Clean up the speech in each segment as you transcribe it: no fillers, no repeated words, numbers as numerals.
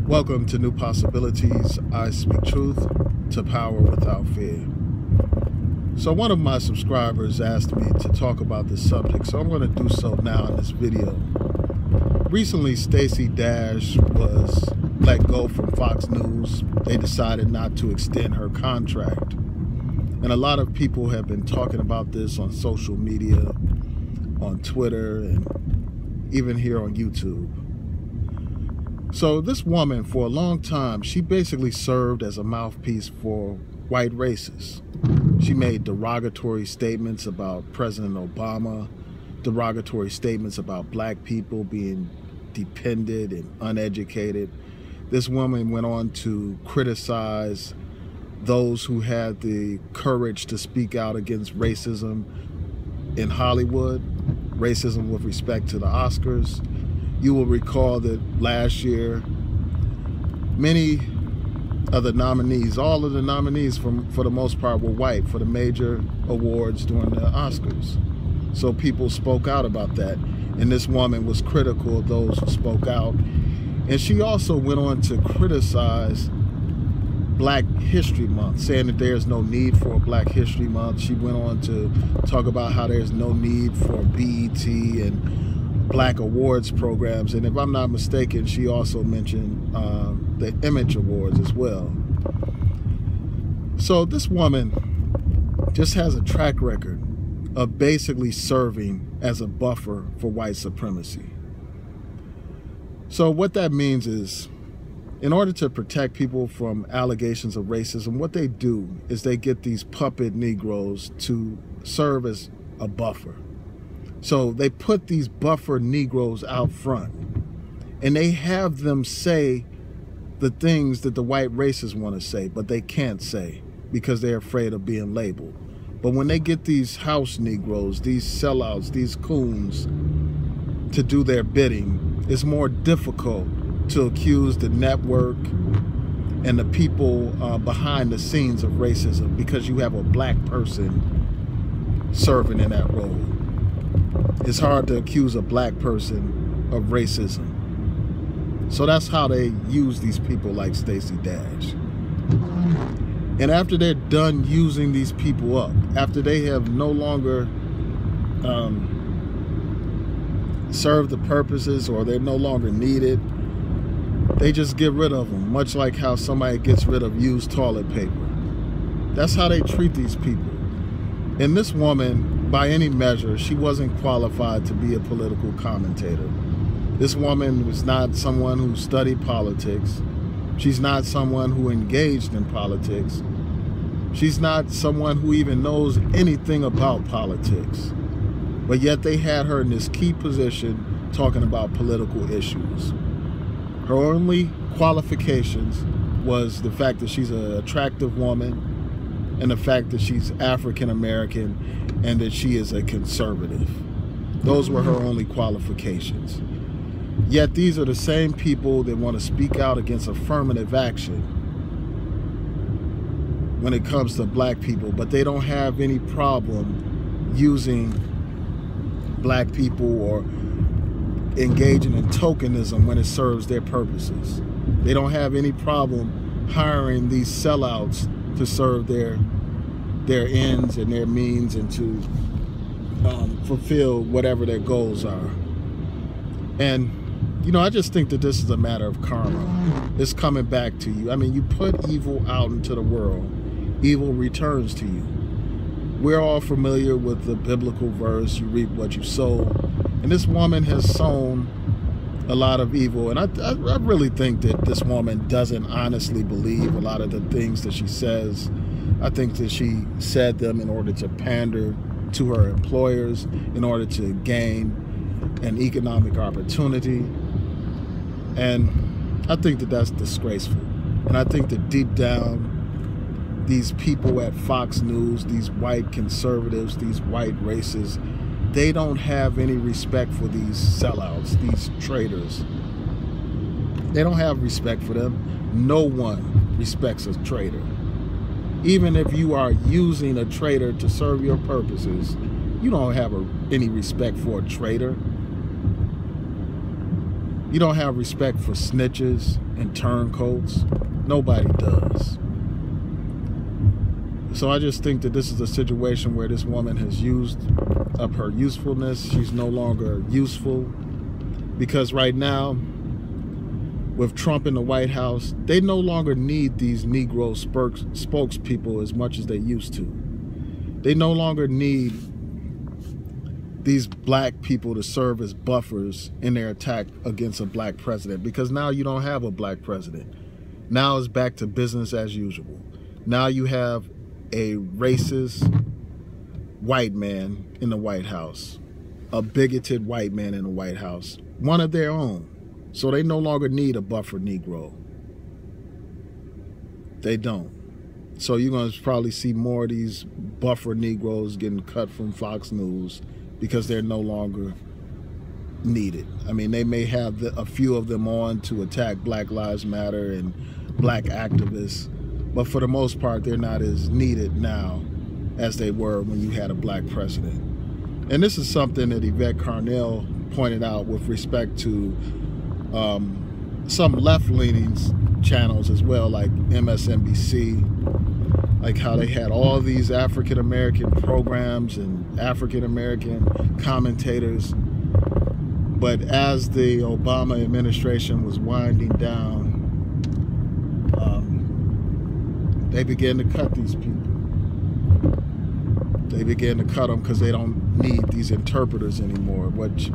Welcome to New Possibilities. I speak truth to power without fear. So one of my subscribers asked me to talk about this subject, so I'm going to do so now in this video. Recently, Stacey Dash was let go from Fox News. They decided not to extend her contract. And a lot of people have been talking about this on social media, on Twitter, and even here on YouTube. So this woman, for a long time, she basically served as a mouthpiece for white racists. She made derogatory statements about President Obama, derogatory statements about black people being dependent and uneducated. This woman went on to criticize those who had the courage to speak out against racism in Hollywood, racism with respect to the Oscars. You will recall that last year, many of the nominees, all of the nominees for the most part were white for the major awards during the Oscars. So people spoke out about that. And this woman was critical of those who spoke out. And she also went on to criticize Black History Month, saying that there's no need for a Black History Month. She went on to talk about how there's no need for BET and Black awards programs, and if I'm not mistaken, she also mentioned the Image Awards as well. So this woman just has a track record of basically serving as a buffer for white supremacy. So what that means is, in order to protect people from allegations of racism, what they do is they get these puppet Negroes to serve as a buffer. So they put these buffer Negroes out front, and they have them say the things that the white racists want to say, but they can't say because they're afraid of being labeled. But when they get these house Negroes, these sellouts, these coons to do their bidding, it's more difficult to accuse the network and the people behind the scenes of racism because you have a black person serving in that role. It's hard to accuse a black person of racism. So that's how they use these people like Stacey Dash. And after they're done using these people up, after they have no longer served the purposes or they're no longer needed, they just get rid of them, much like how somebody gets rid of used toilet paper. That's how they treat these people. And this woman, by any measure, she wasn't qualified to be a political commentator. This woman was not someone who studied politics. She's not someone who engaged in politics. She's not someone who even knows anything about politics. But yet they had her in this key position talking about political issues. Her only qualifications was the fact that she's an attractive woman and the fact that she's African American and that she is a conservative. Those were her only qualifications. Yet these are the same people that want to speak out against affirmative action when it comes to black people, but they don't have any problem using black people or engaging in tokenism when it serves their purposes. They don't have any problem hiring these sellouts to serve their ends and their means and to fulfill whatever their goals are. And, you know, I just think that this is a matter of karma. It's coming back to you. I mean, you put evil out into the world, evil returns to you. We're all familiar with the biblical verse, you reap what you sow. And this woman has sown a lot of evil. And I really think that this woman doesn't honestly believe a lot of the things that she says. I think that she said them in order to pander to her employers, in order to gain an economic opportunity. And I think that that's disgraceful. And I think that deep down, these people at Fox News, these white conservatives, these white racists, they don't have any respect for these sellouts, these traitors. They don't have respect for them. No one respects a traitor. Even if you are using a traitor to serve your purposes, you don't have any respect for a traitor. You don't have respect for snitches and turncoats. Nobody does. So I just think that this is a situation where this woman has used up her usefulness. She's no longer useful, because right now, with Trump in the White House, they no longer need these Negro spokespeople as much as they used to. They no longer need these black people to serve as buffers in their attack against a black president, because now you don't have a black president. Now it's back to business as usual. Now you have a racist white man in the White House, a bigoted white man in the White House, one of their own. So they no longer need a buffer Negro. They don't. So you're going to probably see more of these buffer Negroes getting cut from Fox News because they're no longer needed. I mean, they may have a few of them on to attack Black Lives Matter and black activists, but for the most part, they're not as needed now as they were when you had a black president. And this is something that Yvette Carnell pointed out with respect to some left-leaning channels as well, like MSNBC, like how they had all these African-American programs and African-American commentators. But as the Obama administration was winding down, they began to cut these people. They began to cut them because they don't need these interpreters anymore, which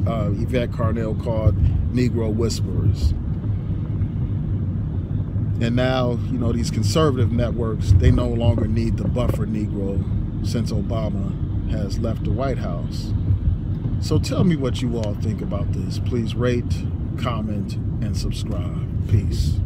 Yvette Carnell called Negro whisperers. And now, you know, these conservative networks, they no longer need the buffer Negro since Obama has left the White House. So tell me what you all think about this. Please rate, comment, and subscribe. Peace.